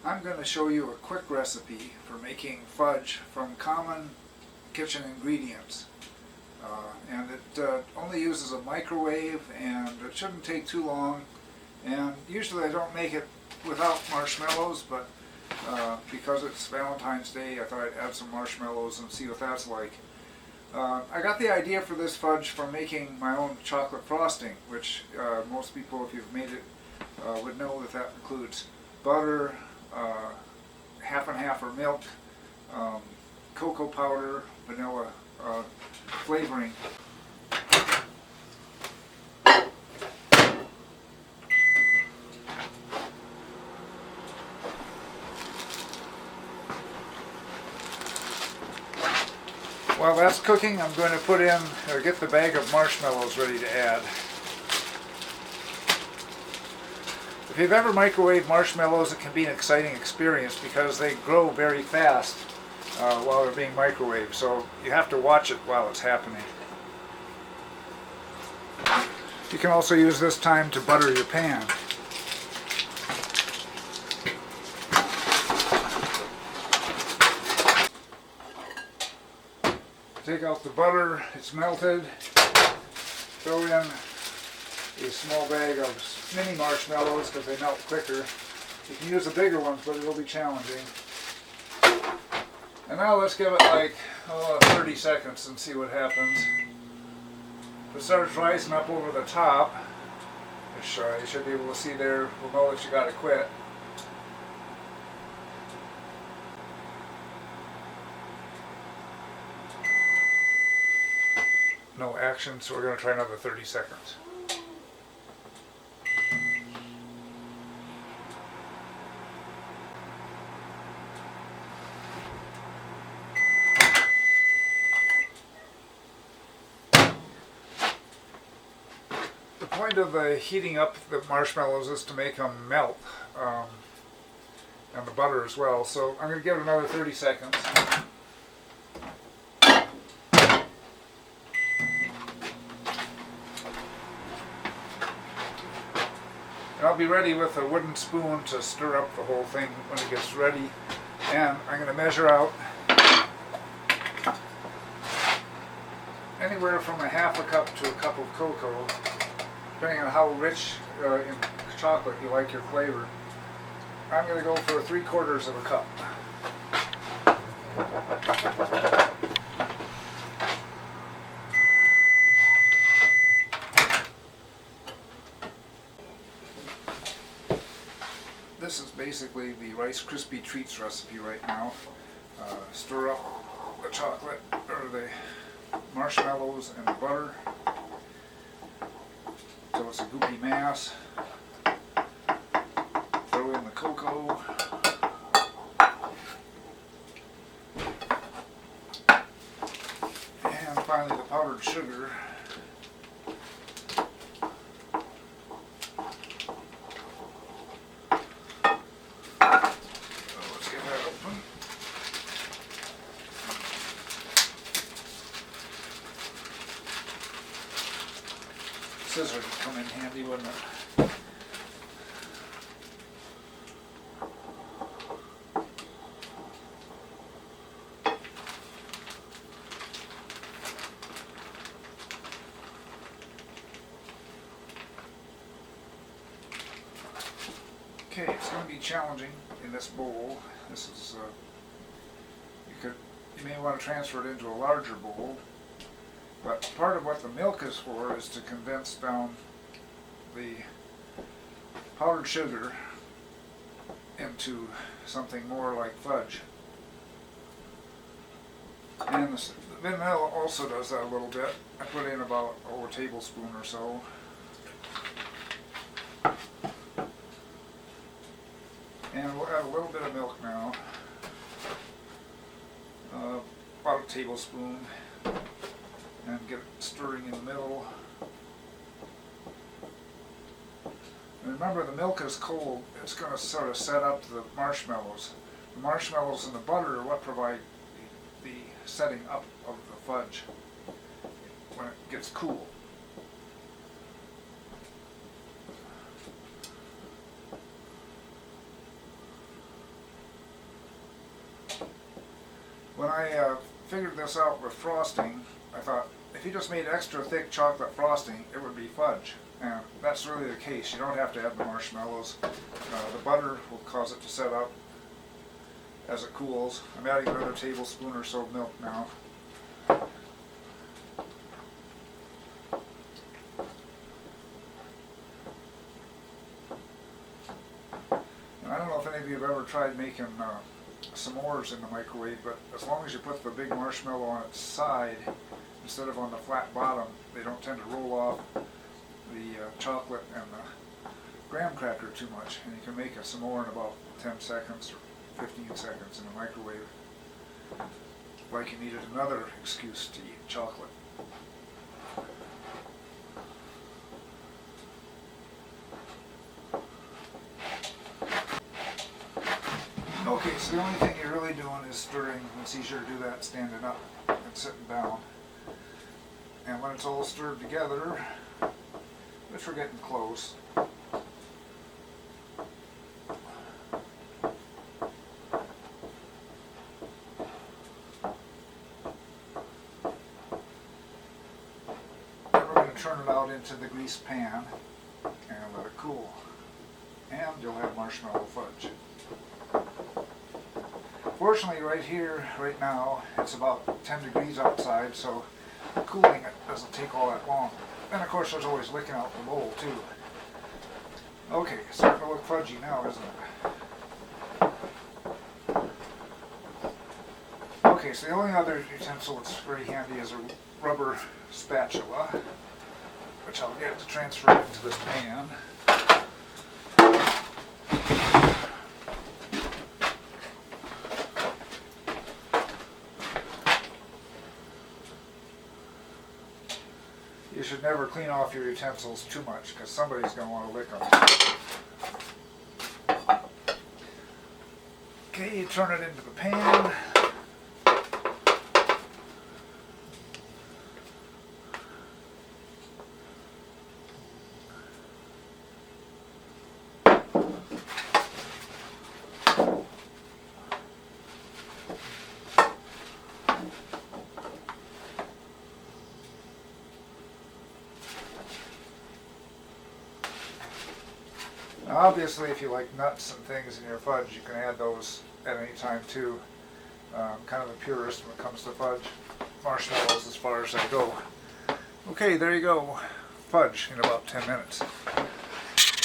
I'm going to show you a quick recipe for making fudge from common kitchen ingredients. And it only uses a microwave, and it shouldn't take too long. And usually I don't make it without marshmallows, but because it's Valentine's Day, I thought I'd add some marshmallows and see what that's like. I got the idea for this fudge from making my own chocolate frosting, which most people, if you've made it, would know that that includes butter, half and half or milk, cocoa powder, vanilla flavoring. While that's cooking, I'm going to put in, or get the bag of marshmallows ready to add. If you've ever microwaved marshmallows, it can be an exciting experience because they grow very fast while they're being microwaved, so you have to watch it while it's happening. You can also use this time to butter your pan. Take out the butter, it's melted. Throw in a small bag of mini marshmallows because they melt quicker. You can use the bigger ones, but it'll be challenging. And now let's give it like 30 seconds and see what happens. If it starts rising up over the top, which you should be able to see there, we'll know that you got to quit. No action, so we're going to try another 30 seconds. The point of heating up the marshmallows is to make them melt, and the butter as well, so I'm going to give it another 30 seconds. And I'll be ready with a wooden spoon to stir up the whole thing when it gets ready. And I'm going to measure out anywhere from a half a cup to a cup of cocoa, depending on how rich in chocolate you like your flavor. I'm going to go for 3/4 of a cup. This is basically the Rice Krispie Treats recipe right now. Stir up the chocolate, or the marshmallows and the butter until it's a goopy mass. Throw in the cocoa. And finally the powdered sugar. Scissors would come in handy, wouldn't it? Okay, it's going to be challenging in this bowl. This is you may want to transfer it into a larger bowl. But part of what the milk is for is to condense down the powdered sugar into something more like fudge. And the vanilla also does that a little bit. I put in about a tablespoon or so. And we'll add a little bit of milk now. About a tablespoon. And get it stirring in the middle. And remember, the milk is cold. It's going to sort of set up the marshmallows. The marshmallows and the butter are what provide the setting up of the fudge when it gets cool. When I figured this out with frosting, I thought if you just made extra thick chocolate frosting, it would be fudge. And that's really the case. You don't have to add the marshmallows. The butter will cause it to set up as it cools. I'm adding another tablespoon or so of milk now. And I don't know if any of you have ever tried making s'mores in the microwave, but as long as you put the big marshmallow on its side instead of on the flat bottom, they don't tend to roll off the chocolate and the graham cracker too much. And you can make a s'more in about 10 seconds or 15 seconds in the microwave, like you needed another excuse to eat chocolate. Okay, so the only thing you're really doing is stirring. It's easier to do that standing up than sitting down. And when it's all stirred together, which we're getting close, then we're going to turn it out into the greased pan and let it cool. And you'll have marshmallow fudge. Fortunately, right here, right now, it's about 10 degrees outside, so cooling it doesn't take all that long. And of course, there's always licking out the bowl, too. Okay, starting to look fudgy now, isn't it? Okay, so the only other utensil that's very handy is a rubber spatula, which I'll get to transfer into this pan. You should never clean off your utensils too much because somebody's going to want to lick them. Okay, you turn it into the pan. Now obviously, if you like nuts and things in your fudge, you can add those at any time too. Kind of a purist when it comes to fudge. Marshmallows as far as I go. Okay, there you go. Fudge in about 10 minutes.